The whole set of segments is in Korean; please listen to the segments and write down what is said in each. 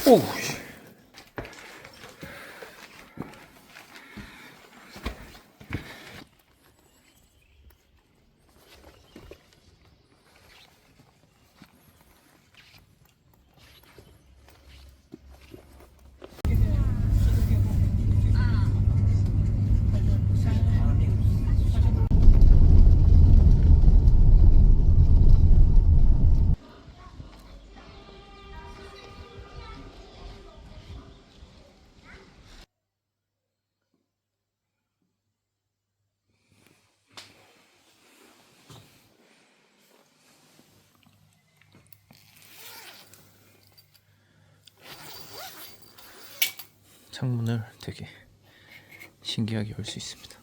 오, 창문을 되게 신기하게 열 수 있습니다.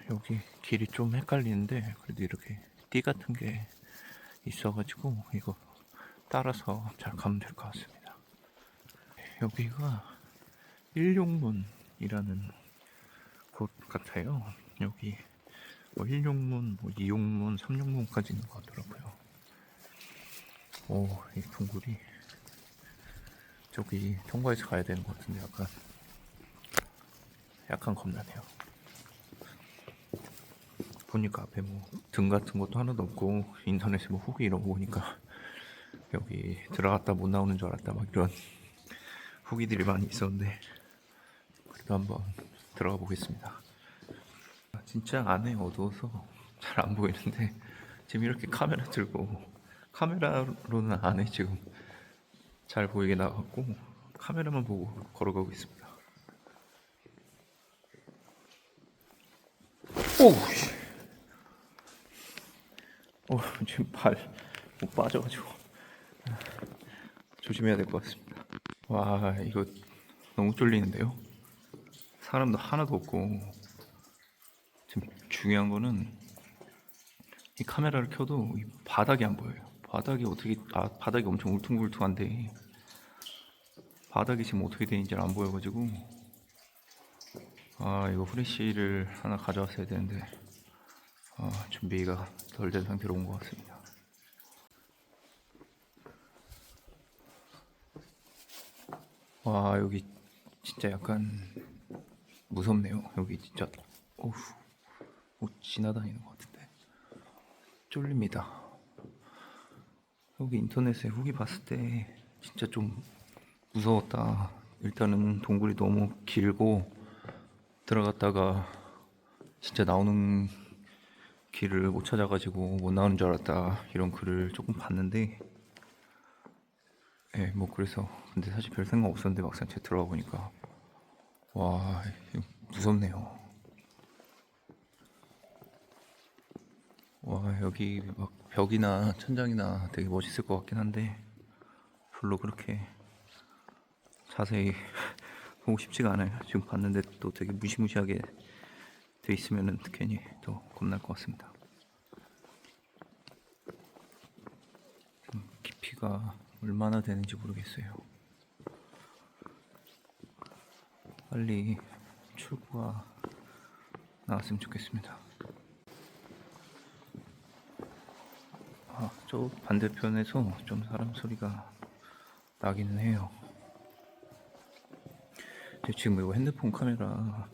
여기 길이 좀 헷갈리는데 그래도 이렇게 띠 같은 게 있어가지고 이거 따라서 잘 가면 될 것 같습니다. 여기가 일용문이라는 곳 같아요. 여기 뭐 1용문, 뭐 2용문, 3용문까지 있는 것 같더라고요. 오, 이 동굴이 저기 통과해서 가야 되는 것 같은데 약간 겁나네요. 보니까 앞에 뭐 등 같은 것도 하나도 없고 인터넷에 뭐 후기 이런 거 보니까 여기 들어갔다 못 나오는 줄 알았다 막 이런 후기들이 많이 있었는데 그래도 한번 들어가 보겠습니다. 진짜 안에 어두워서 잘 안 보이는데 지금 이렇게 카메라 들고 카메라로는 안에 지금 잘 보이게 나왔고 카메라만 보고 걸어가고 있습니다. 오, 지금 발 못 빠져가지고 조심해야 될 것 같습니다. 와, 이거 너무 쫄리는데요? 사람도 하나도 없고 지금 중요한 거는 이 카메라를 켜도 이 바닥이 안 보여요. 바닥이 엄청 울퉁불퉁한데 바닥이 지금 어떻게 되는지 안 보여가지고 이거 후레쉬를 하나 가져왔어야 되는데 준비가 덜 된 상태로 온 것 같습니다. 와, 여기 진짜 약간 무섭네요. 여기 진짜 어후, 뭐 지나다니는 것 같은데 쫄립니다. 여기 인터넷에 후기 봤을 때 진짜 좀 무서웠다. 일단은 동굴이 너무 길고 들어갔다가 진짜 나오는 길을 못 찾아가지고 못 나오는 줄 알았다. 이런 글을 조금 봤는데 뭐 그래서 근데 사실 별 생각 없었는데 막상 제 들어가 보니까 와, 이거 무섭네요. 와, 여기 막 벽이나 천장이나 되게 멋있을 것 같긴 한데 별로 그렇게 자세히 보고 싶지가 않아요. 지금 봤는데 또 되게 무시무시하게 돼 있으면은 괜히 더 겁날 것 같습니다. 깊이가 얼마나 되는지 모르겠어요. 빨리 출구가 나왔으면 좋겠습니다. 저 반대편에서 좀 사람 소리가 나기는 해요. 지금 이거 핸드폰 카메라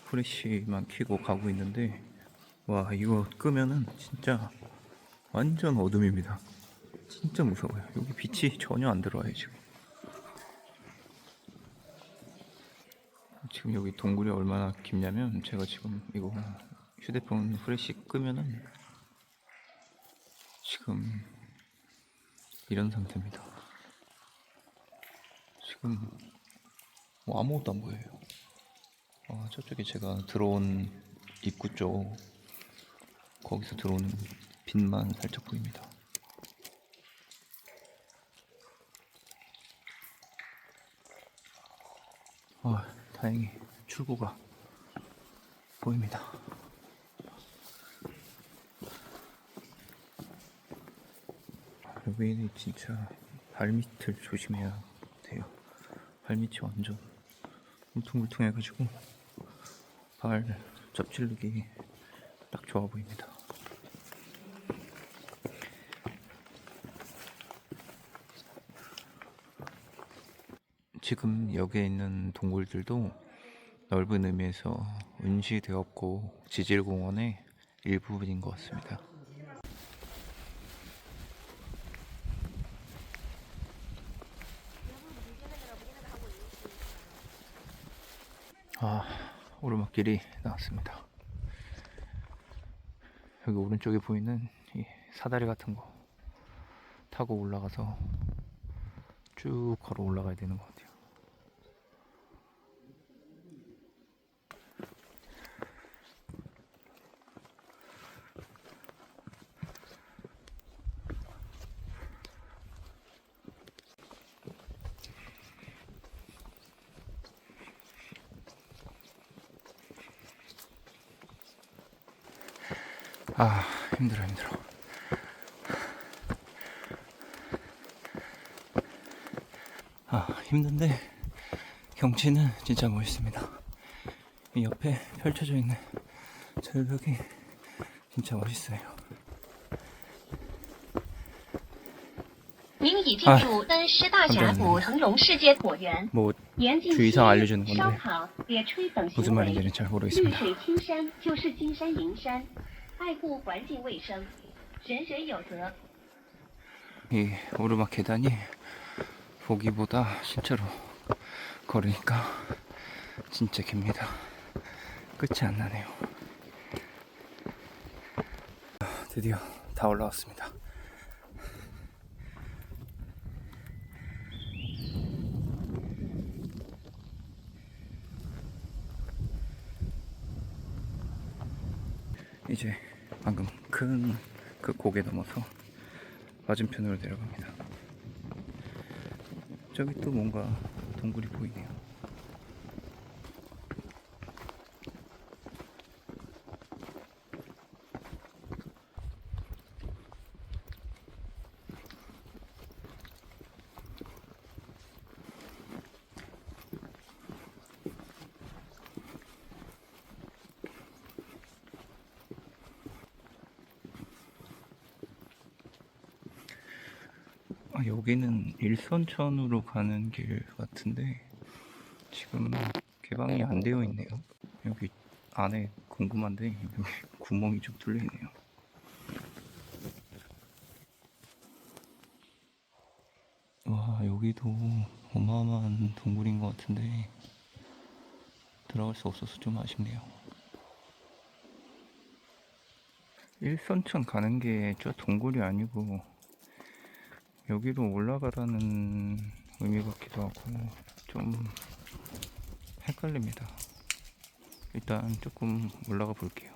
프레쉬만 켜고 가고 있는데 와, 이거 끄면은 진짜 완전 어둠입니다. 진짜 무서워요. 여기 빛이 전혀 안 들어와요. 지금 여기 동굴이 얼마나 깊냐면 제가 지금 이거 휴대폰 프레쉬 끄면은 지금 이런 상태입니다. 지금 뭐 아무것도 안 보여요. 저쪽에 제가 들어온 입구 쪽 거기서 들어오는 빛만 살짝 보입니다. 다행히 출구가 보입니다. 여기는 진짜 발밑을 조심해야 돼요. 발밑이 완전 울퉁불퉁해가지고 발 접질르기 딱 좋아 보입니다. 지금 여기에 있는 동굴들도 넓은 의미에서 운시대업고 지질공원의 일부분인 것 같습니다. 오르막길이 나왔습니다. 여기 오른쪽에 보이는 이 사다리 같은 거 타고 올라가서 쭉 걸어 올라가야 되는 것 같아요. 힘들어. 힘든데 경치는 진짜 멋있습니다. 이 옆에 펼쳐져 있는 절벽이 진짜 멋있어요. 您已进入恩施大峡谷腾龙世界果园。 뭐 严禁 주의사항 알려주는 烧 건데 烤、野炊等 무슨 行为。 말인지는 잘 绿 모르겠습니다. 水青山就是金山银山，爱护环境卫生，人人有责。 이 오르막 계단이 보기보다 실제로 걸으니까 진짜 깁니다. 끝이 안 나네요. 드디어 다 올라왔습니다. 이제 방금 큰 그 고개 넘어서 맞은편으로 내려갑니다. 저기 또 뭔가 동굴이 보이네요. 여기는 일선천으로 가는 길 같은데 지금 개방이 안 되어 있네요. 여기 안에 궁금한데 여기 구멍이 좀 뚫려 있네요. 와, 여기도 어마어마한 동굴인 것 같은데 들어갈 수 없어서 좀 아쉽네요. 일선천 가는 게 저 동굴이 아니고 여기로 올라가라는 의미 같기도 하고 좀 헷갈립니다. 일단 조금 올라가 볼게요.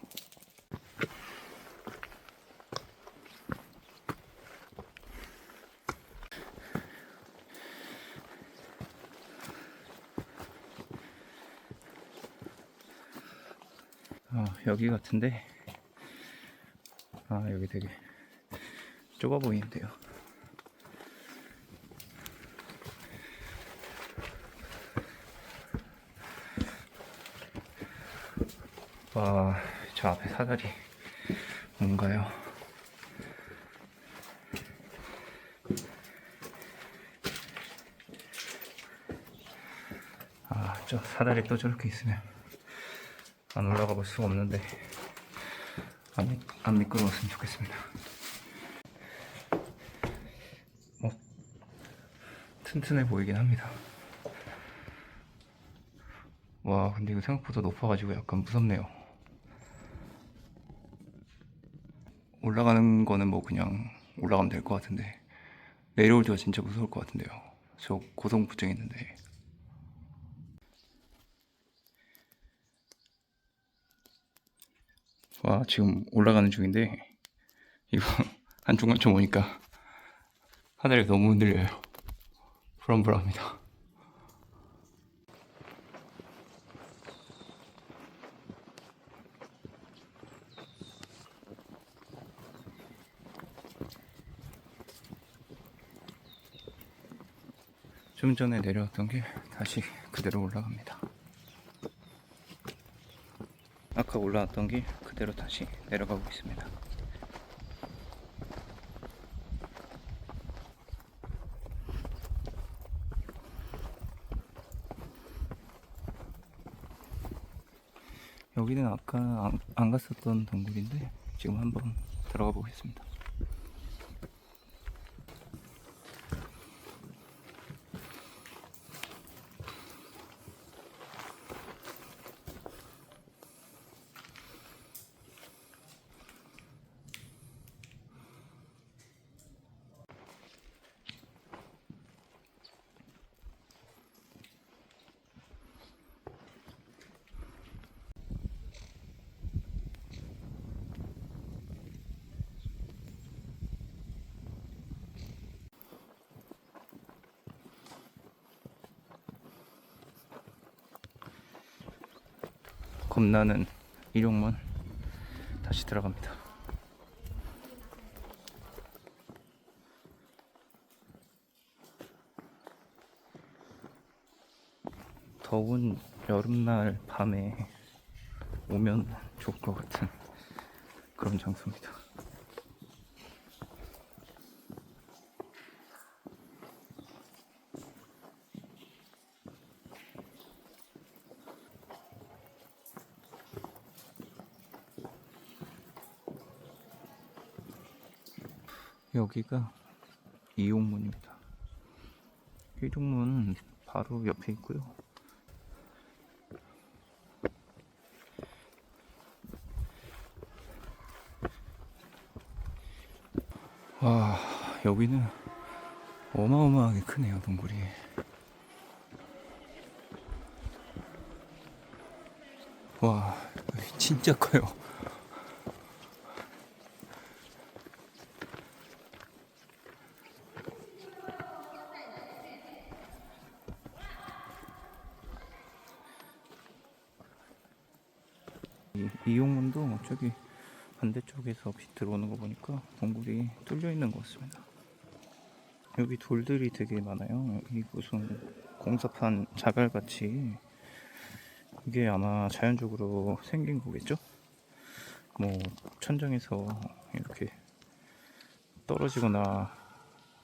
여기 같은데 여기 되게 좁아 보이는데요. 와, 저 앞에 사다리 뭔가요? 저 사다리 또 저렇게 있으면 안 올라가 볼 수가 없는데 안 미끄러웠으면 좋겠습니다. 튼튼해 보이긴 합니다. 와, 근데 이거 생각보다 높아가지고 약간 무섭네요. 올라가는 거는 뭐 그냥 올라가면 될 것 같은데 내려올 때가 진짜 무서울 것 같은데요. 저 고소공포증 있는데. 와, 지금 올라가는 중인데 이거 한중간쯤 오니까 하늘이 너무 흔들려요. 불안불안합니다. 좀 전에 내려왔던 게 다시 그대로 올라갑니다. 아까 올라왔던 길 그대로 다시 내려가고 있습니다. 여기는 아까 안 갔었던 동굴인데 지금 한번 들어가 보겠습니다. 겁나는 일용문 다시 들어갑니다. 더운 여름날 밤에 오면 좋을 것 같은 그런 장소입니다. 여기가 이용문입니다. 이용문 바로 옆에 있고요. 와, 여기는 어마어마하게 크네요, 동굴이. 와, 진짜 커요. 이용문도 저기 반대쪽에서 빛 들어오는 거 보니까 동굴이 뚫려 있는 것 같습니다. 여기 돌들이 되게 많아요. 여기 무슨 공사판 자갈같이 이게 아마 자연적으로 생긴 거겠죠? 뭐 천장에서 이렇게 떨어지거나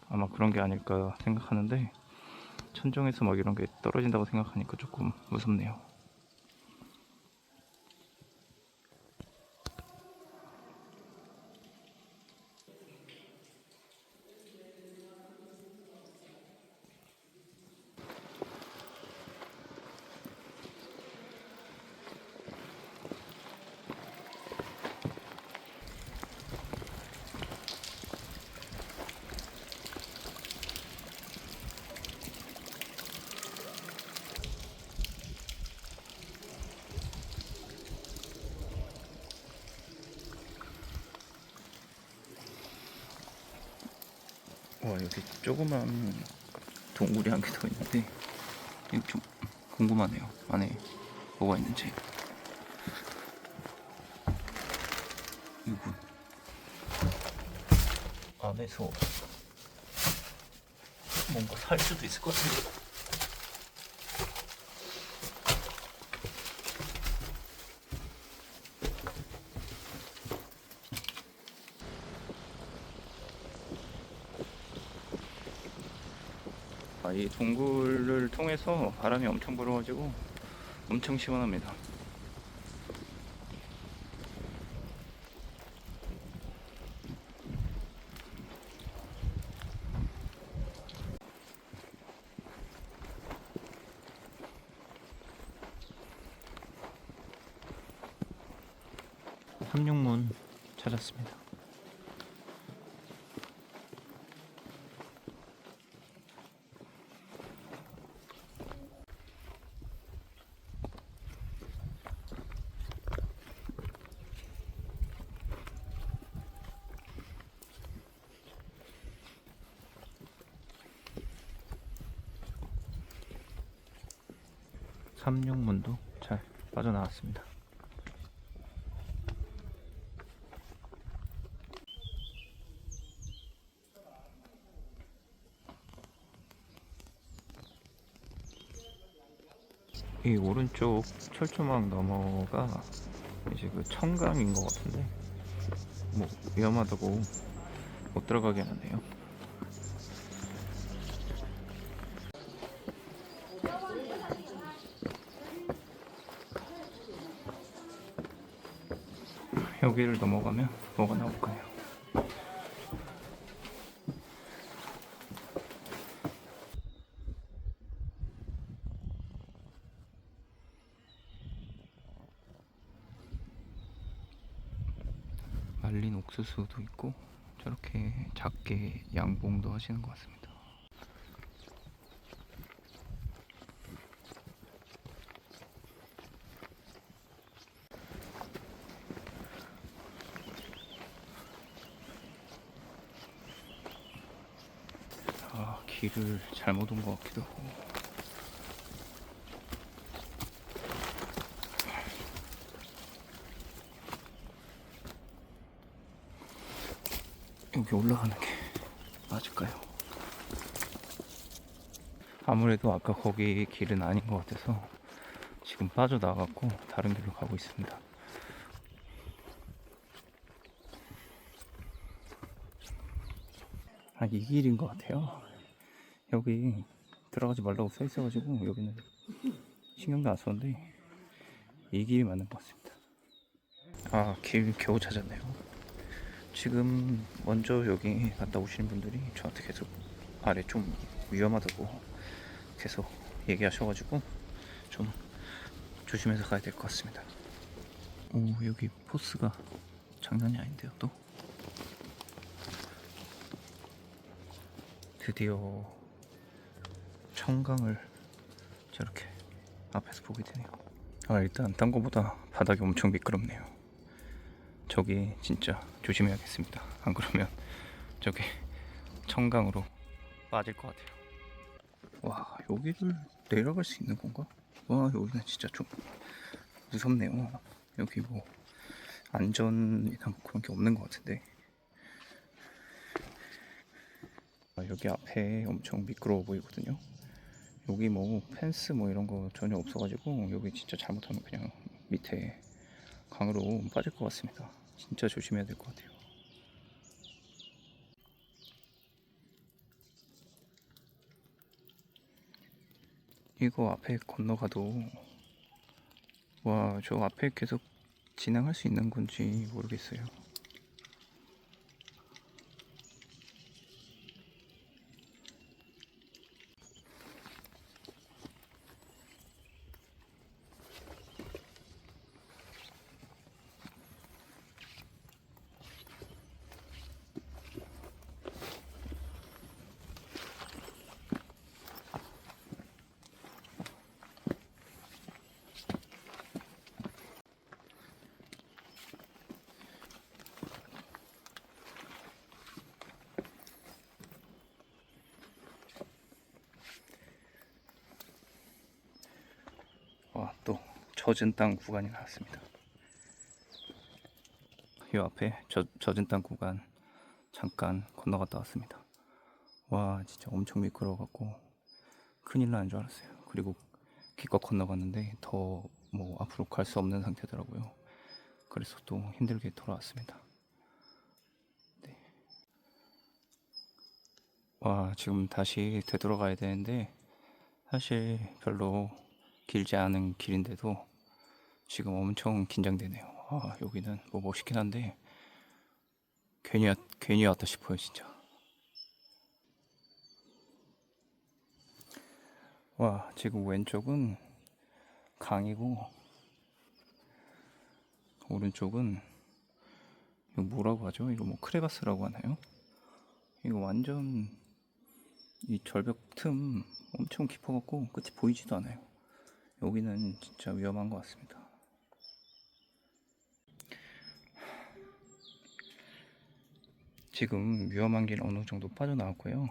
아마 그런 게 아닐까 생각하는데 천정에서 막 이런 게 떨어진다고 생각하니까 조금 무섭네요. 와, 여기 조그만 동굴이 한 개 더 있는데 이거 좀 궁금하네요. 안에 뭐가 있는지. 이거 안에서 뭔가 살 수도 있을 것 같은데. 이 동굴을 통해서 바람이 엄청 불어가지고 엄청 시원합니다. 삼룡문 찾았습니다. 삼룡문도 잘 빠져나왔습니다. 이 오른쪽 철조망 너머가 이제 그 청강인 것 같은데 뭐 위험하다고 못 들어가게 하네요. 여기를 넘어가면 뭐가 나올까요? 말린 옥수수도 있고 저렇게 작게 양봉도 하시는 것 같습니다. 아, 길을 잘못 온 것 같기도 하고. 여기 올라가는 게 맞을까요? 아무래도 아까 거기 길은 아닌 것 같아서 지금 빠져나갔고 다른 길로 가고 있습니다. 아, 이 길인 것 같아요. 여기 들어가지 말라고 써 있어가지고 여기는 신경도 안 썼는데 이 길이 맞는 것 같습니다. 아, 길 겨우 찾았네요. 지금 먼저 여기 갔다 오시는 분들이 저한테 계속 아래 좀 위험하다고 계속 얘기하셔가지고 좀 조심해서 가야 될 것 같습니다. 오, 여기 포스가 장난이 아닌데요. 또 드디어 청강을 저렇게 앞에서 보게 되네요. 아, 일단 딴 거보다 바닥이 엄청 미끄럽네요. 저기 진짜 조심해야겠습니다. 안 그러면 저기 청강으로 빠질 것 같아요. 와, 여기를 내려갈 수 있는 건가? 와, 여기는 진짜 좀 무섭네요. 여기 뭐 안전이나 뭐 그런 게 없는 것 같은데. 아, 여기 앞에 엄청 미끄러워 보이거든요. 여기 뭐 펜스 뭐 이런 거 전혀 없어가지고 여기 진짜 잘못하면 그냥 밑에 강으로 빠질 것 같습니다. 진짜 조심해야 될 것 같아요. 이거 앞에 건너가도 와, 저 앞에 계속 진행할 수 있는 건지 모르겠어요. 와, 또 젖은 땅 구간이 나왔습니다. 이 앞에 젖은 땅 구간 잠깐 건너갔다 왔습니다. 와, 진짜 엄청 미끄러워갖고 큰일 나는 줄 알았어요. 그리고 기껏 건너갔는데 더 뭐 앞으로 갈 수 없는 상태더라고요. 그래서 또 힘들게 돌아왔습니다. 네. 와, 지금 다시 되돌아가야 되는데 사실 별로 길지 않은 길인데도 지금 엄청 긴장되네요. 아, 여기는 뭐 멋있긴 한데 괜히 왔다 싶어요, 진짜. 와, 지금 왼쪽은 강이고 오른쪽은 이거 뭐라고 하죠? 이거 뭐 크레바스라고 하나요? 이거 완전 이 절벽 틈 엄청 깊어갖고 끝이 보이지도 않아요. 여기는 진짜 위험한 것 같습니다. 지금 위험한 길 어느 정도 빠져나왔고요.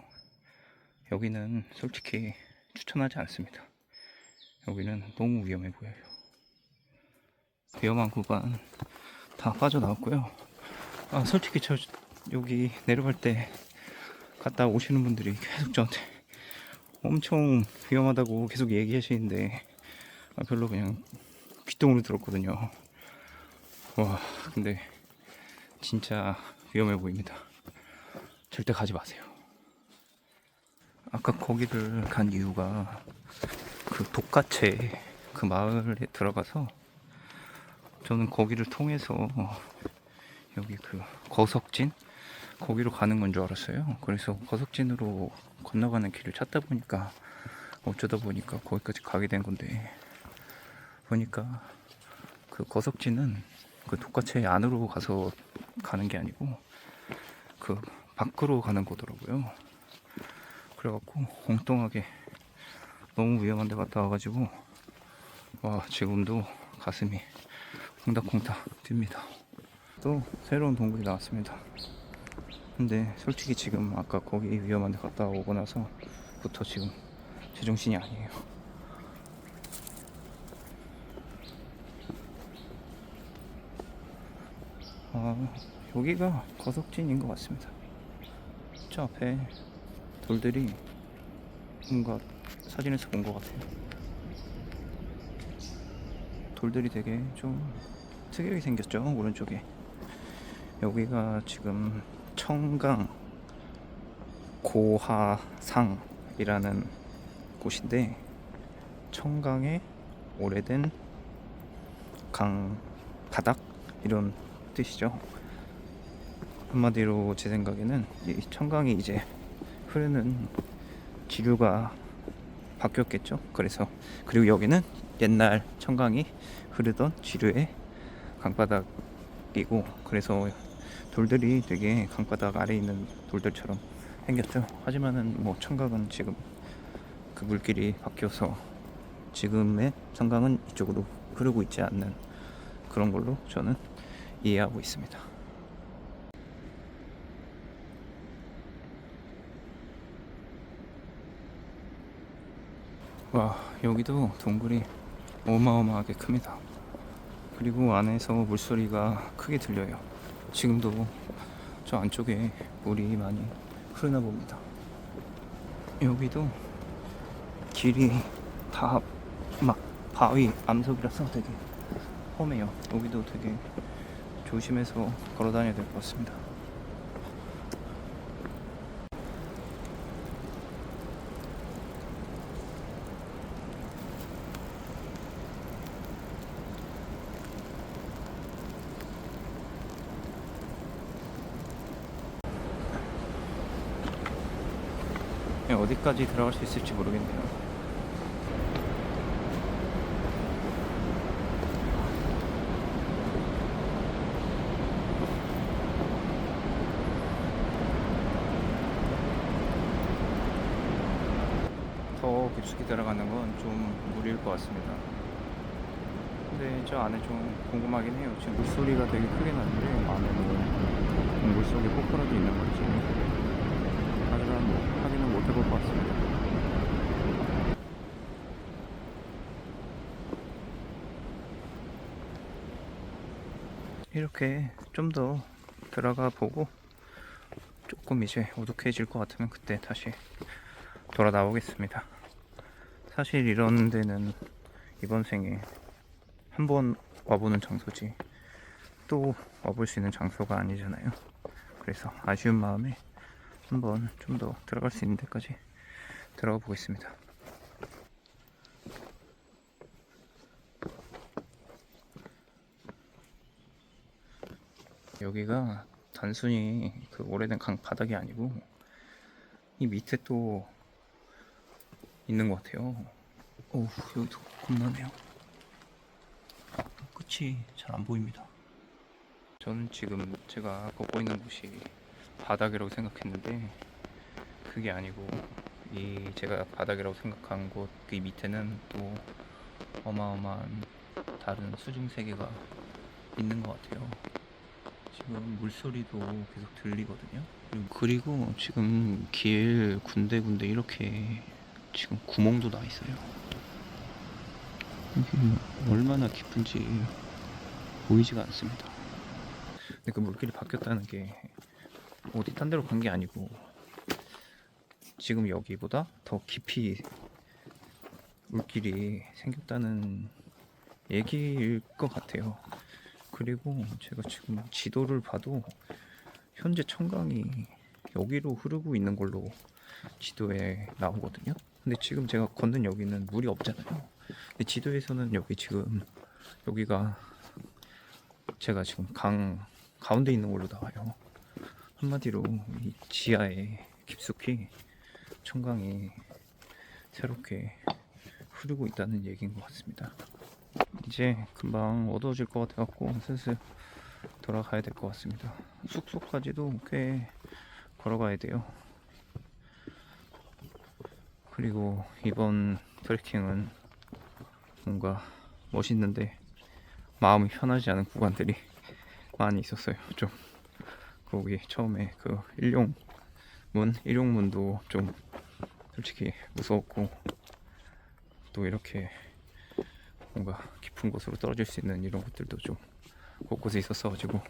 여기는 솔직히 추천하지 않습니다. 여기는 너무 위험해 보여요. 위험한 구간 다 빠져나왔고요. 아, 솔직히 저 여기 내려갈 때 갔다 오시는 분들이 계속 저한테 엄청 위험하다고 계속 얘기하시는데 별로 그냥 귓등으로 들었거든요. 와, 근데 진짜 위험해 보입니다. 절대 가지 마세요. 아까 거기를 간 이유가 그 독가채 그 마을에 들어가서 저는 거기를 통해서 여기 그 거석진 거기로 가는 건 줄 알았어요. 그래서 거석진으로 건너가는 길을 찾다 보니까 어쩌다 보니까 거기까지 가게 된 건데, 보니까 그 거석진은 그 독가채 안으로 가서 가는 게 아니고 그 밖으로 가는 거더라고요. 그래갖고 엉뚱하게 너무 위험한 데 갔다 와가지고 와, 지금도 가슴이 콩닥콩닥 뜁니다. 또 새로운 동굴이 나왔습니다. 근데 솔직히 지금 아까 거기 위험한 데 갔다 오고 나서부터 지금 제정신이 아니에요. 여기가 거석진인 것 같습니다. 저 앞에 돌들이 뭔가 사진에서 본 것 같아요. 돌들이 되게 좀 특이하게 생겼죠, 오른쪽에. 여기가 지금 청강 고하상이라는 곳인데, 청강의 오래된 강 바닥 이런 뜻이죠. 한마디로 제 생각에는 이 청강이 이제 흐르는 지류가 바뀌었겠죠. 그리고 여기는 옛날 청강이 흐르던 지류의 강바닥이고, 그래서 돌들이 되게 강바닥 아래에 있는 돌들처럼 생겼죠. 하지만은 뭐 청강은 지금 그 물길이 바뀌어서 지금의 청강은 이쪽으로 흐르고 있지 않는 그런 걸로 저는 이해하고 있습니다. 와, 여기도 동굴이 어마어마하게 큽니다. 그리고 안에서 물소리가 크게 들려요. 지금도 저 안쪽에 물이 많이 흐르나 봅니다. 여기도 길이 다 막 바위 암석이라서 되게 험해요. 여기도 되게 조심해서 걸어 다녀야 될 것 같습니다. 어디까지 들어갈 수 있을지 모르겠네요. 더 깊숙이 들어가는 건 좀 무리일 것 같습니다. 근데 저 안에 좀 궁금하긴 해요. 지금 물소리가 되게 크게 나는데 안에 뭐 물속에 폭포라도 있는 건지 하지만 뭐 확인은 못 해볼 것 같습니다. 이렇게 좀 더 들어가 보고 조금 이제 어둑해질 것 같으면 그때 다시 돌아 나오겠습니다. 사실 이런 데는 이번 생에 한 번 와보는 장소지 또 와볼 수 있는 장소가 아니잖아요. 그래서 아쉬운 마음에 한번 좀 더 들어갈 수 있는 데까지 들어가 보겠습니다. 여기가 단순히 그 오래된 강 바닥이 아니고 이 밑에 또 있는 것 같아요. 오, 여기도 겁나네요. 끝이 잘 안 보입니다. 저는 지금 제가 걷고 있는 곳이 바닥이라고 생각했는데 그게 아니고, 이 제가 바닥이라고 생각한 곳 그 밑에는 또 어마어마한 다른 수중 세계가 있는 것 같아요. 지금 물소리도 계속 들리거든요. 그리고 지금 길 군데군데 이렇게 지금 구멍도 나 있어요. 이게 얼마나 깊은지 보이지가 않습니다. 근데 그 물길이 바뀌었다는 게 어디 딴 데로 간 게 아니고 지금 여기보다 더 깊이 물길이 생겼다는 얘기일 것 같아요. 그리고 제가 지금 지도를 봐도 현재 청강이 여기로 흐르고 있는 걸로 지도에 나오거든요. 근데 지금 제가 걷는 여기는 물이 없잖아요. 근데 지도에서는 여기 지금 여기가 제가 지금 강 가운데 있는 걸로 나와요. 한마디로 이 지하에 깊숙이 청강이 새롭게 흐르고 있다는 얘기인 것 같습니다. 이제 금방 어두워질 것 같아갖고 슬슬 돌아가야 될 것 같습니다. 숙소까지도 꽤 걸어가야 돼요. 그리고 이번 트레킹은 뭔가 멋있는데 마음이 편하지 않은 구간들이 많이 있었어요. 좀 거기 처음에 그 일용문도 좀 솔직히 무서웠고, 또 이렇게 뭔가 깊은 곳으로 떨어질 수 있는 이런 것들도 좀 곳곳에 있었어가지고